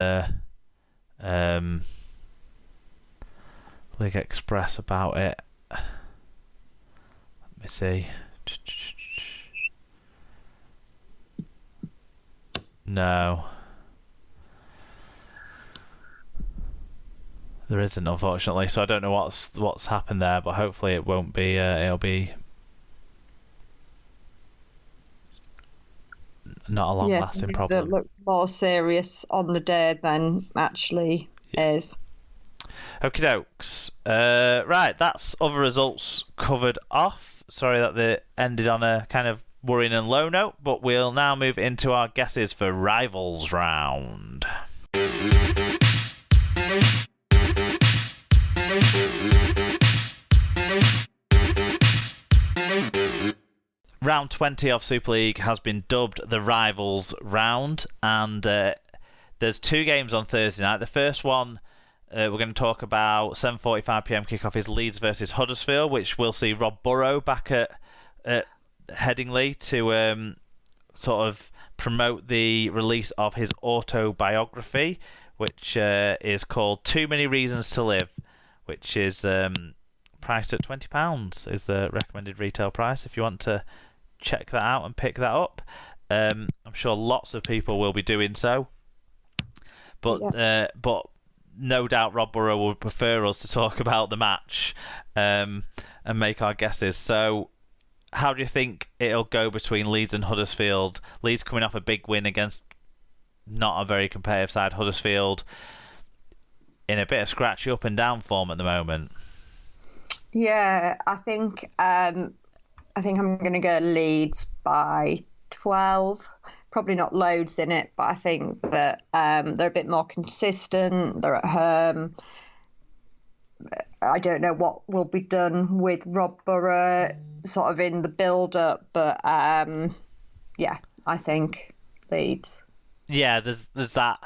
um, League Express about it. Let me see. No. There isn't, unfortunately, so I don't know what's happened there, but hopefully it won't be. It'll be not a Yes, long-lasting that problem. looks more serious on the day than actually is. Okie dokes. Right, that's other results covered off. Sorry that they ended on a kind of worrying and low note, but we'll now move into our guesses for Rivals Round. Round 20 of Super League has been dubbed the Rivals Round, and there's two games on Thursday night. The first one we're going to talk about 7:45 p.m. kickoff is Leeds versus Huddersfield, which we'll see Rob Burrow back at Headingley to sort of promote the release of his autobiography, which is called Too Many Reasons to Live, which is priced at £20 is the recommended retail price if you want to check that out and pick that up. I'm sure lots of people will be doing so, but no doubt Rob Burrow would prefer us to talk about the match and make our guesses. So how do you think it'll go between Leeds and Huddersfield? Leeds coming off a big win against not a very competitive side, Huddersfield in a bit of scratchy up and down form at the moment. Yeah, I think I'm going to go Leeds by 12. Probably not loads in it, but I think that they're a bit more consistent. They're at home. I don't know what will be done with Rob Burrow sort of in the build-up, but yeah, I think Leeds. Yeah, there's that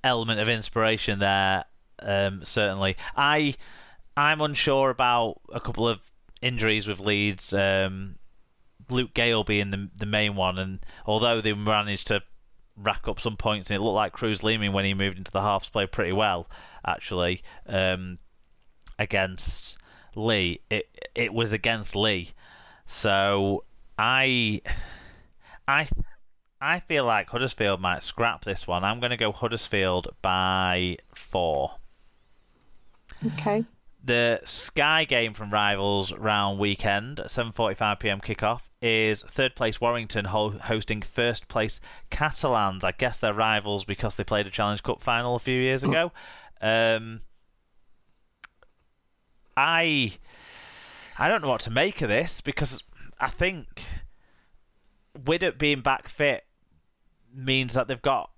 element of inspiration there, certainly. I'm unsure about a couple of injuries with Leeds. Luke Gale being the main one, and although they managed to rack up some points, and it looked like Cruz Leeming when he moved into the halves played pretty well actually against Lee. It was against Lee, so I feel like Huddersfield might scrap this one. I'm going to go Huddersfield by 4. Okay. The Sky game from Rivals round weekend at 7:45 p.m. kickoff is third place Warrington hosting first place Catalans. I guess they're rivals because they played a Challenge Cup final a few years ago. I don't know what to make of this because I think Widdop being back fit means that they've got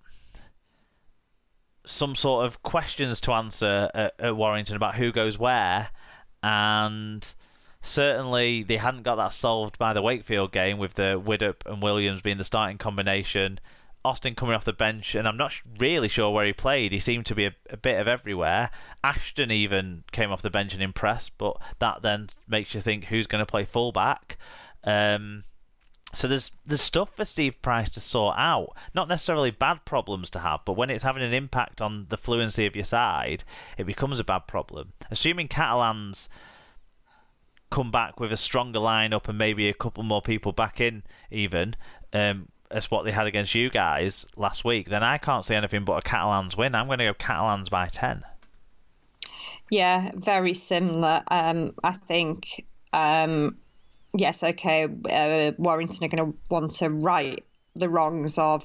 some sort of questions to answer at Warrington about who goes where, and certainly they hadn't got that solved by the Wakefield game with the Widdop and Williams being the starting combination. Austin coming off the bench, and I'm not really sure where he played. He seemed to be a bit of everywhere. Ashton even came off the bench and impressed, but that then makes you think who's going to play fullback. So there's stuff for Steve Price to sort out. Not necessarily bad problems to have, but when it's having an impact on the fluency of your side, it becomes a bad problem. Assuming Catalans come back with a stronger lineup and maybe a couple more people back in even, as what they had against you guys last week, then I can't see anything but a Catalans win. I'm going to go Catalans by 10. Yeah, very similar. I think yes, okay, Warrington are going to want to right the wrongs of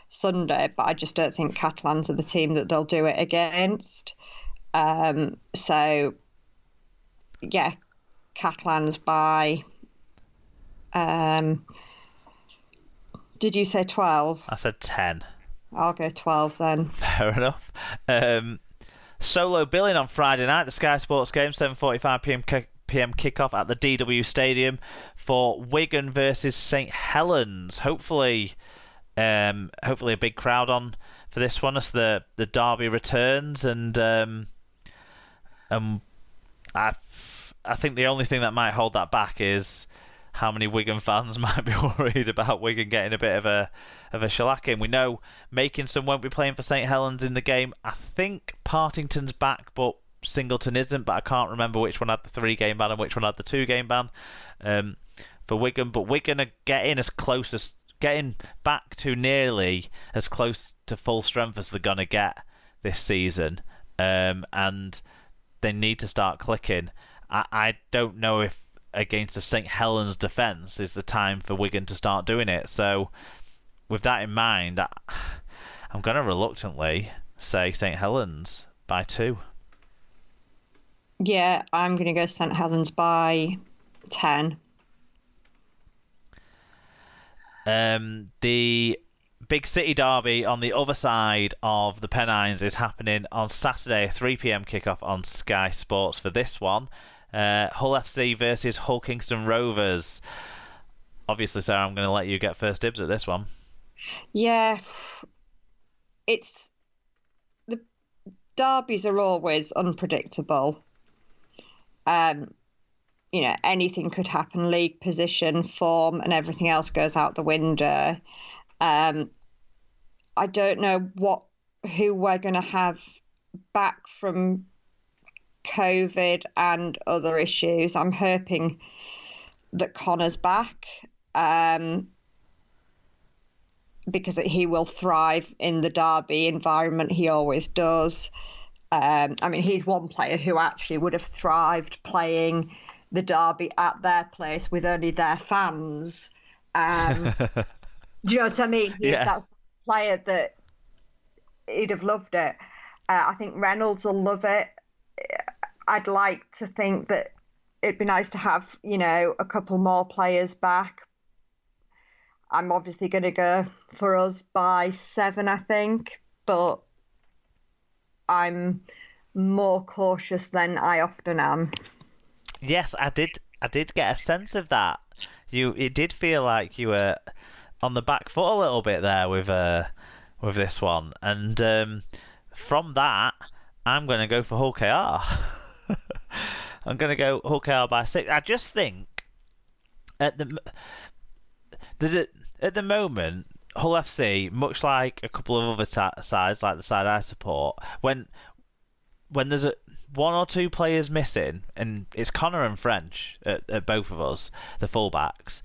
Sunday, but I just don't think Catalans are the team that they'll do it against. So, yeah, Catalans by... did you say 12? I said 10. I'll go 12 then. Fair enough. Solo billing on Friday night, the Sky Sports game, 7:45 p.m. kickoff at the DW Stadium for Wigan versus St Helens. Hopefully a big crowd on for this one as the derby returns, and I think the only thing that might hold that back is how many Wigan fans might be worried about Wigan getting a bit of a shellacking. We know Makinson won't be playing for St Helens in the game. I think Partington's back, but Singleton isn't. But I can't remember which one had the 3-game ban and which one had the 2-game ban for Wigan. But Wigan are getting back to nearly as close to full strength as they're gonna get this season, and they need to start clicking. I don't know if against the St Helens defence is the time for Wigan to start doing it. So with that in mind, I'm going to reluctantly say St Helens by 2. Yeah, I'm going to go St Helens by 10. The Big City Derby on the other side of the Pennines is happening on Saturday, 3 p.m. kickoff on Sky Sports for this one. Hull FC versus Hull Kingston Rovers. Obviously, Sarah, I'm going to let you get first dibs at this one. Yeah, the derbies are always unpredictable. Anything could happen. League position, form, and everything else goes out the window. I don't know who we're going to have back from COVID and other issues. I'm hoping that Connor's back, because he will thrive in the derby environment. He always does. He's one player who actually would have thrived playing the derby at their place with only their fans. Do you know what I mean? That's a player that he'd have loved it. I think Reynolds will love it. I'd like to think that it'd be nice to have, a couple more players back. I'm obviously going to go for us by 7, I think, but I'm more cautious than I often am. Yes, I did get a sense of that. It did feel like you were on the back foot a little bit there with this one, and from that, I'm going to go for Hull KR. I'm going to go Hull KR by 6. I just think at the moment, Hull FC, much like a couple of other sides, like the side I support, when there's one or two players missing, and it's Connor and French at both of us, the fullbacks,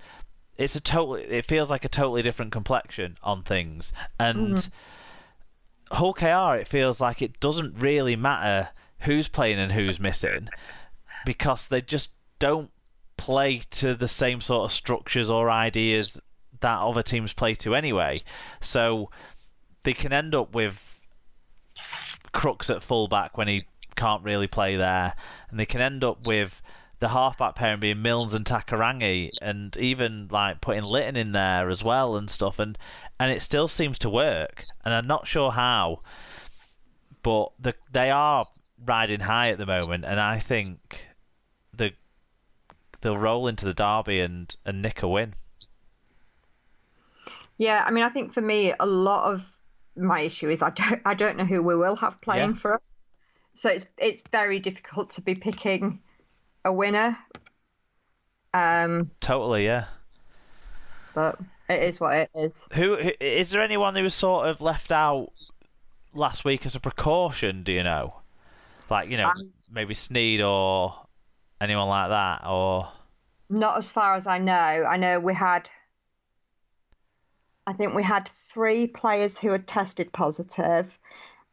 it feels like a totally different complexion on things. And Hull KR, it feels like it doesn't really matter who's playing and who's missing, because they just don't play to the same sort of structures or ideas that other teams play to anyway. So they can end up with Crooks at fullback when he can't really play there, and they can end up with the halfback pairing being Milnes and Takarangi, and even like putting Litton in there as well and stuff, and it still seems to work, and I'm not sure how, but they are riding high at the moment, and I think they'll roll into the derby and nick a win. Yeah, I think for me, a lot of my issue is I don't know who we will have playing for us. So it's very difficult to be picking a winner. Totally, yeah. But it is what it is. Who is there anyone who was sort of left out last week as a precaution? Do you know, like maybe Sneed or anyone like that, or not as far as I know. I know I think we had 3 players who had tested positive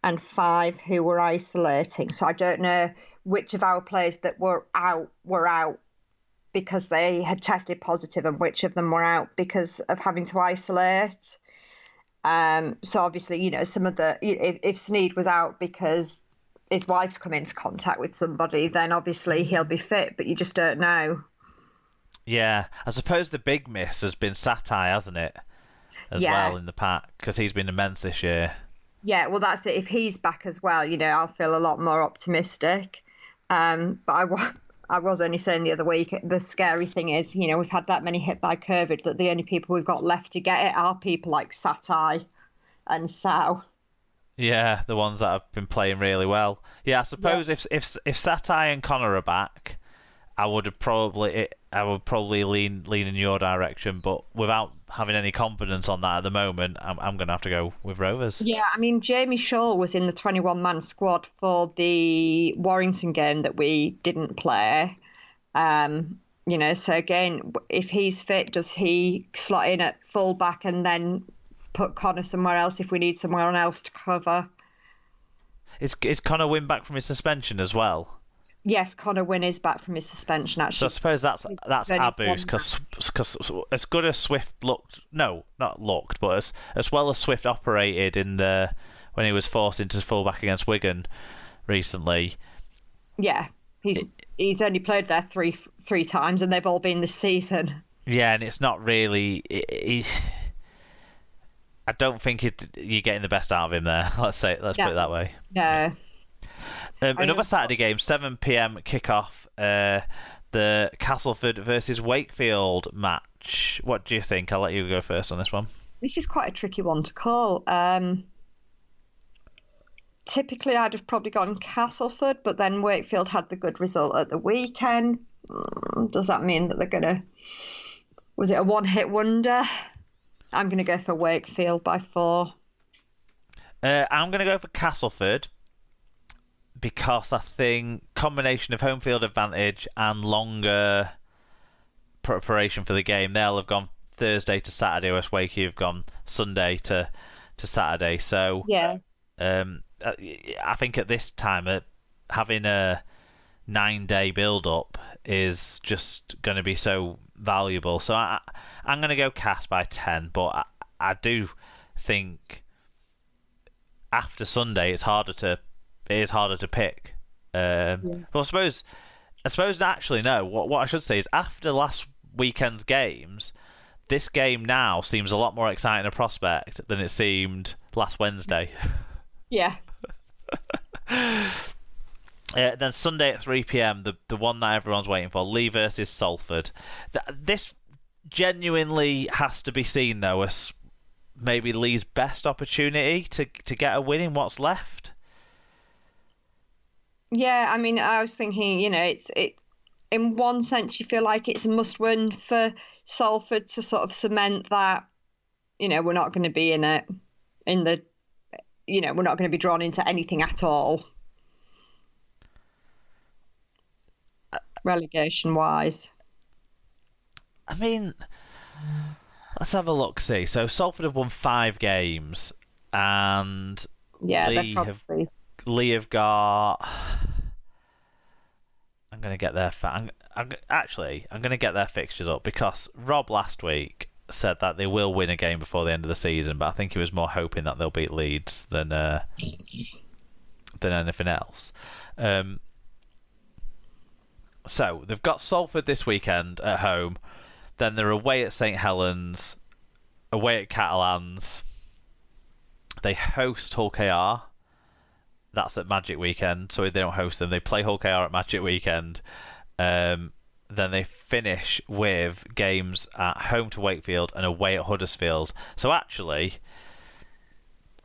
and 5 who were isolating. So I don't know which of our players that were out because they had tested positive and which of them were out because of having to isolate. So obviously, some of if Sneed was out because his wife's come into contact with somebody, then obviously he'll be fit, but you just don't know. Yeah, I suppose the big miss has been Satai, hasn't it? As well in the pack, because he's been immense this year. Yeah, well, that's it. If he's back as well, I'll feel a lot more optimistic. But I was only saying the other week, the scary thing is, we've had that many hit by COVID that the only people we've got left to get it are people like Satai and Sao. Yeah, the ones that have been playing really well. Yeah, I suppose if Satai and Connor are back, I would probably lean in your direction, but without having any confidence on that at the moment, I'm going to have to go with Rovers. Yeah, I mean, Jamie Shaw was in the 21-man squad for the Warrington game that we didn't play. So again, if he's fit, does he slot in at full-back and then put Connor somewhere else if we need someone else to cover? Is Connor Wynn back from his suspension as well? Yes, Connor Wynn is back from his suspension, actually. So I suppose that's our boost, because as good as Swift looked, no, not looked, but as well as Swift operated when he was forced into fullback against Wigan recently. Yeah, he's only played there three times, and they've all been this season. Yeah, and it's not really. I don't think you're getting the best out of him there. Let's put it that way. No. Another Saturday game, 7 p.m. kickoff. The Castleford versus Wakefield match. What do you think? I'll let you go first on this one. This is quite a tricky one to call. Typically, I'd have probably gone Castleford, but then Wakefield had the good result at the weekend. Does that mean that they're going to... Was it a one-hit wonder? I'm going to go for Wakefield by 4. I'm going to go for Castleford because I think combination of home field advantage and longer preparation for the game, they'll have gone Thursday to Saturday, whereas Wakey have gone Sunday to Saturday. So yeah, I think at this time, having a 9-day build-up is just going to be so valuable. So I'm going to go Cass by 10, but I do think after Sunday it is harder to pick. Well, I suppose actually no. What I should say is after last weekend's games, this game now seems a lot more exciting a prospect than it seemed last Wednesday. Yeah. Then Sunday at 3 p.m, the one that everyone's waiting for, Lee versus Salford. This genuinely has to be seen though as maybe Lee's best opportunity to get a win in what's left. Yeah, I mean, I was thinking, it's in one sense you feel like it's a must-win for Salford to sort of cement that, we're not going to be we're not going to be drawn into anything at all. Relegation wise. I mean, let's have a look. See, so Salford have won 5 games, and Lee have got. I'm going to get their. I'm going to get their fixtures up because Rob last week said that they will win a game before the end of the season, but I think he was more hoping that they'll beat Leeds than anything else. So they've got Salford this weekend at home, then they're away at St Helens, away at Catalans. They host Hull KR. That's at Magic Weekend, so they don't host them. They play Hull KR at Magic Weekend. Then they finish with games at home to Wakefield and away at Huddersfield. So actually,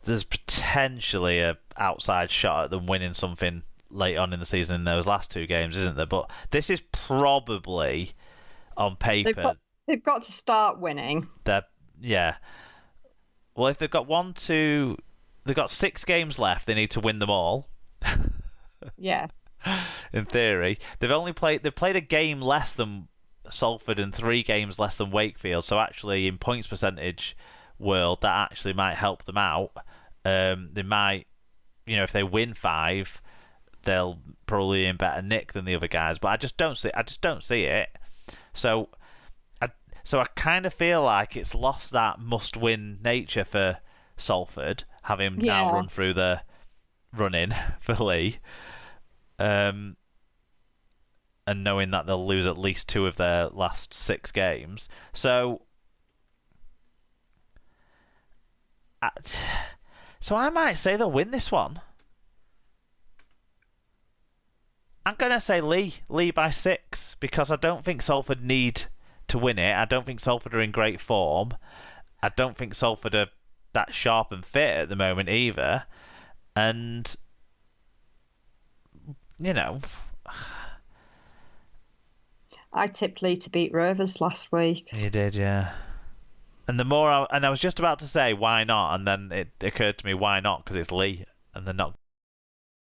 there's potentially a outside shot at them winning something late on in the season in those last 2 games, isn't there? But this is probably on paper. They've got to start winning. Yeah. Well, if they've got they've got 6 games left. They need to win them all. Yeah. In theory, they've played a game less than Salford and 3 games less than Wakefield. So actually, in points percentage world, that actually might help them out. They might, if they win 5, they'll probably be in better nick than the other guys. But I just don't see it. So I kind of feel like it's lost that must-win nature for Salford, having now run through the run-in for Lee, and knowing that they'll lose at least 2 of their last 6 games. So I might say they'll win this one. I'm going to say Lee by 6, because I don't think Salford need to win it. I don't think Salford are in great form. I don't think Salford are that sharp and fit at the moment either. And, I tipped Lee to beat Rovers last week. You did, yeah. And I was just about to say why not, and then it occurred to me why not, because it's Lee and they're not